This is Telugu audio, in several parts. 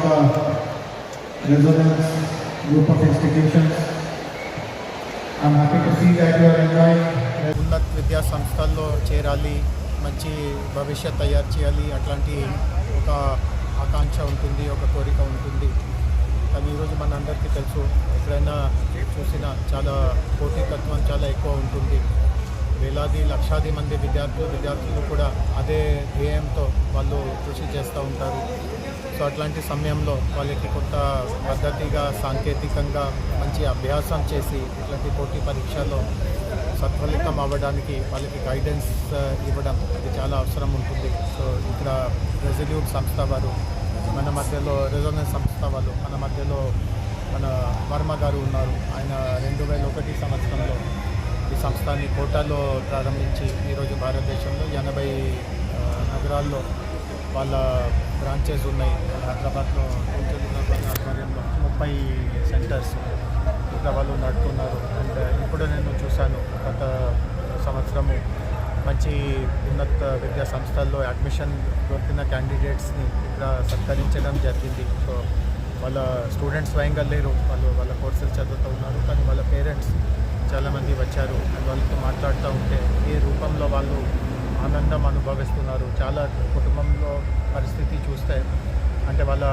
Resonance group of institutions. I'm happy to see that you are enjoying. ఉన్నత విద్యా సంస్థల్లో చేరాలి, మంచి భవిష్యత్ తయారు చేయాలి, అట్లాంటి ఒక ఆకాంక్ష ఉంటుంది, ఒక కోరిక ఉంటుంది. కానీ ఈరోజు మన అందరికీ తెలుసు, ఎక్కడైనా చూసినా చాలా పోటీతత్వం చాలా ఎక్కువ ఉంటుంది. వేలాది లక్షాది మంది విద్యార్థులు కూడా అదే ధ్యేయంతో వాళ్ళు కృషి చేస్తూ ఉంటారు. సో అట్లాంటి సమయంలో వాళ్ళకి కొంత పద్ధతిగా సాంకేతికంగా మంచి అభ్యాసం చేసి ఇట్లాంటి పోటీ పరీక్షల్లో సత్ఫలితం అవ్వడానికి వాళ్ళకి గైడెన్స్ ఇవ్వడం అది చాలా అవసరం ఉంటుంది. సో ఇక్కడ రెజల్యూట్ సంస్థ వారు మన మధ్యలో, రెజొనెన్స్ సంస్థ వాళ్ళు మన మధ్యలో మన వర్మ గారు ఉన్నారు. ఆయన 2001 సంవత్సరంలో ఈ సంస్థని కోటాలో ప్రారంభించి ఈరోజు భారతదేశంలో 80 నగరాల్లో వాళ్ళ బ్రాంచెస్ ఉన్నాయి. హైదరాబాద్లో ఆధ్వర్యంలో 30 సెంటర్స్ ఇక్కడ వాళ్ళు నడుపుతున్నారు. అండ్ ఇప్పుడు నేను చూశాను, గత సంవత్సరము మంచి ఉన్నత విద్యా సంస్థల్లో అడ్మిషన్ దొరికిన క్యాండిడేట్స్ని ఇక్కడ సత్కరించడం జరిగింది. సో వాళ్ళ స్టూడెంట్స్ స్వయంగా లేరు, వాళ్ళ కోర్సులు చదువుతూ ఉన్నారు, కానీ వాళ్ళ పేరెంట్స్ చాలామంది వచ్చారు. అండ్ వాళ్ళతో మాట్లాడుతూ ఉంటే ఏ రూపంలో వాళ్ళు ఆనందం అనుభవిస్తున్నారు. చాలా కుటుంబంలో పరిస్థితి చూస్తే అంటే వాళ్ళ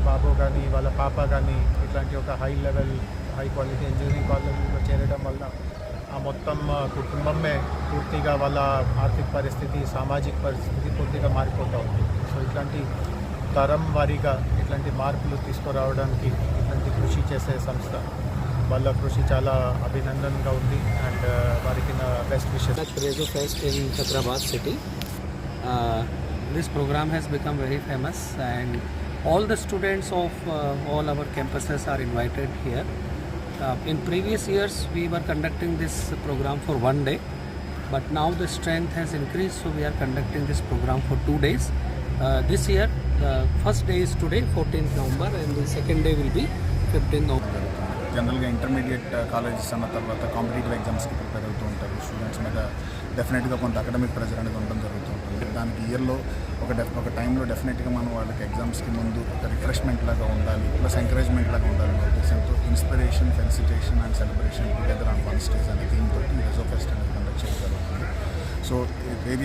బాబు కానీ వాళ్ళ పాప కానీ ఇట్లాంటి ఒక హై క్వాలిటీ ఇంజనీరింగ్ కాలేజీలో చేరడం వల్ల ఆ మొత్తం కుటుంబమే పూర్తిగా వాళ్ళ ఆర్థిక పరిస్థితి, సామాజిక పరిస్థితి పూర్తిగా మారిపోతూ ఉంది. సో ఇట్లాంటి తరం వారీగా ఇట్లాంటి మార్పులు తీసుకురావడానికి ఇట్లాంటి కృషి చేసే సంస్థ, వాళ్ళ కృషి చాలా అభినందనగా ఉంది. అండ్ వారికి నా best wishes. Crezo Fest in Hyderabad city. This program has become very famous and all the students of all our campuses are invited here. In previous years we were conducting this program for 1 day, but now the strength has increased, so we are conducting this program for 2 days. This year the first day is today, 14th November, and the second day will be 15th November. జనరల్గా ఇంటర్మీడియట్ కాలేజెస్ అన్న తర్వాత కాంపిటేటివ్ ఎగ్జామ్స్కి ప్రిపేర్ అవుతూ ఉంటారు. స్టూడెంట్స్ మీద డెఫినెట్గా కొంత అకాడమిక్ ప్రెజర్ అనేది ఉండడం జరుగుతూ ఉంటుంది. దానికి ఇయర్లో ఒక టైంలో డెఫినెట్గా మనం వాళ్ళకి ఎగ్జామ్స్కి ముందు ఒక రిఫ్రెష్మెంట్ లాగా ఉండాలి, ప్లస్ ఎంకరేజ్మెంట్ లాగా ఉండాలి ఉద్దేశంతో inspiration, felicitation and celebration together on one stage అనే థీమ్ తోటి రెజో ఫెస్ట్ అనేది కండక్ట్ చేయడం జరుగుతుంది. సో